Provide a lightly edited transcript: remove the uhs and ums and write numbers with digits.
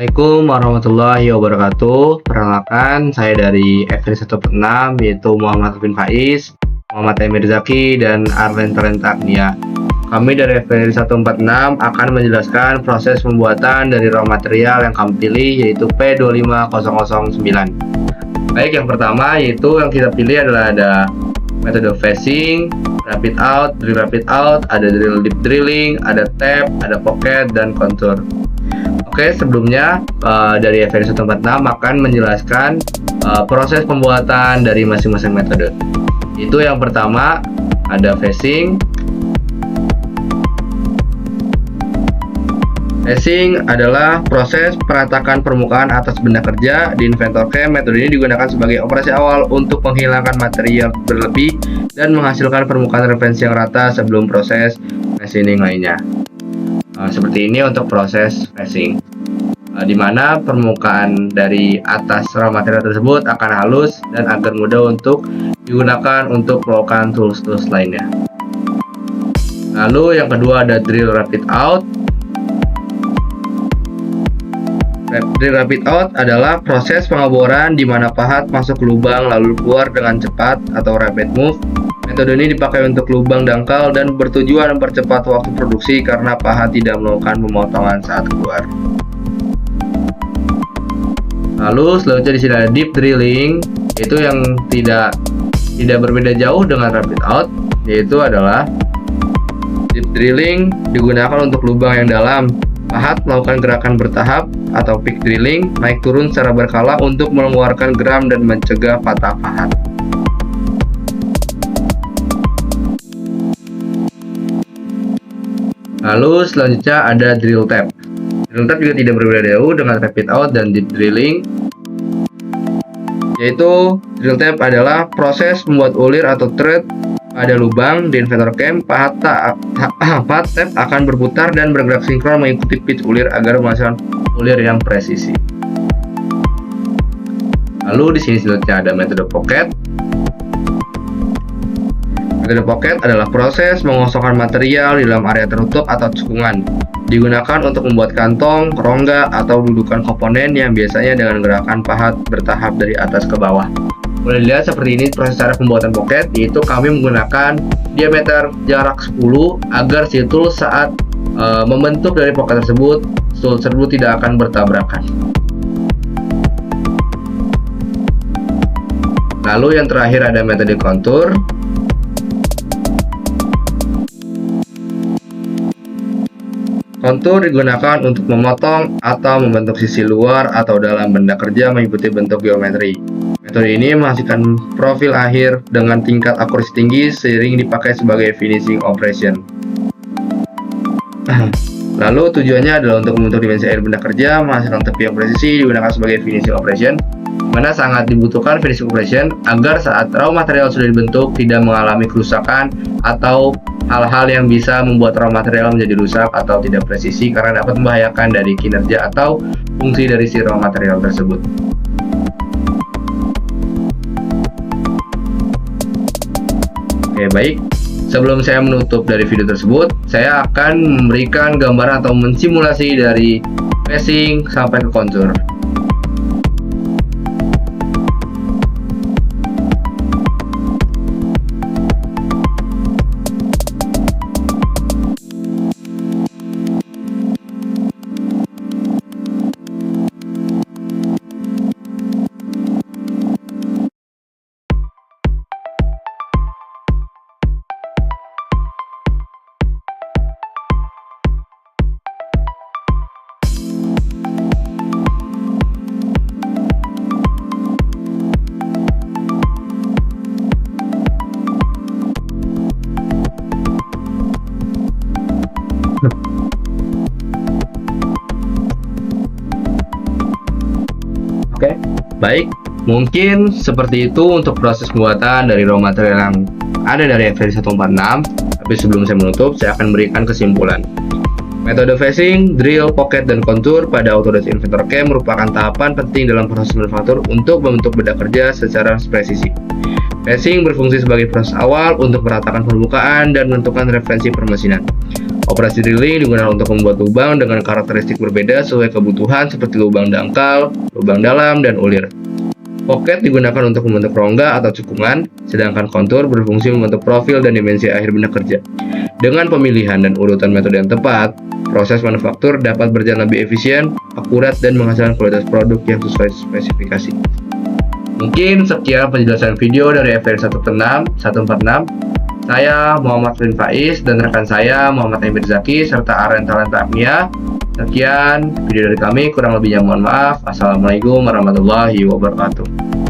Assalamualaikum warahmatullahi wabarakatuh. Perkenalkan, saya dari FR 146 yaitu Muhammad bin Faiz, Muhammad Emir Zaki, dan Arlen Talenta Agnia. Kami dari FR 146 akan menjelaskan proses pembuatan dari raw material yang kami pilih yaitu P25009. Baik, yang pertama yaitu yang kita pilih adalah ada metode phasing, rapid out, ada drill deep drilling, ada tap, ada pocket, dan contour. Oke, sebelumnya dari FR 146 akan menjelaskan proses pembuatan dari masing-masing metode. Itu yang pertama ada phasing. Phasing adalah proses peratakan permukaan atas benda kerja di Inventor Cam. Metode ini digunakan sebagai operasi awal untuk menghilangkan material berlebih dan menghasilkan permukaan referensi yang rata sebelum proses machining lainnya. Seperti ini untuk proses phasing, di mana permukaan dari atas raw material tersebut akan halus dan agar mudah untuk digunakan untuk melakukan tools-tools lainnya. Lalu yang kedua ada drill rapid out. Drill rapid out adalah proses pengeboran di mana pahat masuk ke lubang lalu keluar dengan cepat atau rapid move. Metode ini dipakai untuk lubang dangkal dan bertujuan mempercepat waktu produksi karena pahat tidak melakukan pemotongan saat keluar. Lalu selanjutnya di sini ada deep drilling, yaitu yang tidak berbeda jauh dengan rapid out, yaitu adalah deep drilling digunakan untuk lubang yang dalam. Pahat melakukan gerakan bertahap atau peak drilling, naik turun secara berkala untuk mengeluarkan geram dan mencegah patah pahat. Lalu selanjutnya ada drill tap. Drill tap juga tidak berbeda jauh dengan rapid out dan deep drilling, yaitu drill tap adalah proses membuat ulir atau thread pada lubang di Inventor Cam. Pahat tap akan berputar dan bergerak sinkron mengikuti pitch ulir agar menghasilkan ulir yang presisi. Lalu di sini selanjutnya ada metode pocket. Metode pocket adalah proses mengosongkan material di dalam area tertutup atau cekungan. Digunakan untuk membuat kantong, rongga, atau dudukan komponen yang biasanya dengan gerakan pahat bertahap dari atas ke bawah. Boleh dilihat seperti ini proses cara pembuatan pocket, yaitu kami menggunakan diameter jarak 10 agar si tool saat membentuk dari pocket tersebut, tool tersebut tidak akan bertabrakan. Lalu yang terakhir ada metode contour. Kontur digunakan untuk memotong atau membentuk sisi luar atau dalam benda kerja mengikuti bentuk geometri. Metode ini menghasilkan profil akhir dengan tingkat akurasi tinggi sering dipakai sebagai finishing operation. Lalu tujuannya adalah untuk membentuk dimensi akhir benda kerja, menghasilkan tepi yang presisi digunakan sebagai finishing operation, mana sangat dibutuhkan finishing operation agar saat raw material sudah dibentuk tidak mengalami kerusakan atau hal-hal yang bisa membuat raw material menjadi rusak atau tidak presisi karena dapat membahayakan dari kinerja atau fungsi dari si raw material tersebut. Oke, baik. Sebelum saya menutup dari video tersebut, saya akan memberikan gambaran atau mensimulasi dari phasing sampai ke contour. Oke, baik. Mungkin seperti itu untuk proses pembuatan dari raw material yang ada dari FR 146. Tapi sebelum saya menutup, saya akan memberikan kesimpulan. Metode phasing, drill, pocket, dan contour pada Autodesk Inventor Cam merupakan tahapan penting dalam proses manufaktur untuk membentuk benda kerja secara presisi. Phasing berfungsi sebagai proses awal untuk meratakan permukaan dan menentukan referensi permesinan. Operasi drilling digunakan untuk membuat lubang dengan karakteristik berbeda sesuai kebutuhan seperti lubang dangkal, lubang dalam, dan ulir. Pocket digunakan untuk membentuk rongga atau cekungan, sedangkan kontur berfungsi membentuk profil dan dimensi akhir benda kerja. Dengan pemilihan dan urutan metode yang tepat, proses manufaktur dapat berjalan lebih efisien, akurat, dan menghasilkan kualitas produk yang sesuai spesifikasi. Mungkin sekian penjelasan video dari FPRI 146. Saya Muhammad Taufin Faiz dan rekan saya Muhammad Emir Zaki serta Arlen Talenta Agnia. Sekian video dari kami, kurang lebihnya mohon maaf. Assalamualaikum warahmatullahi wabarakatuh.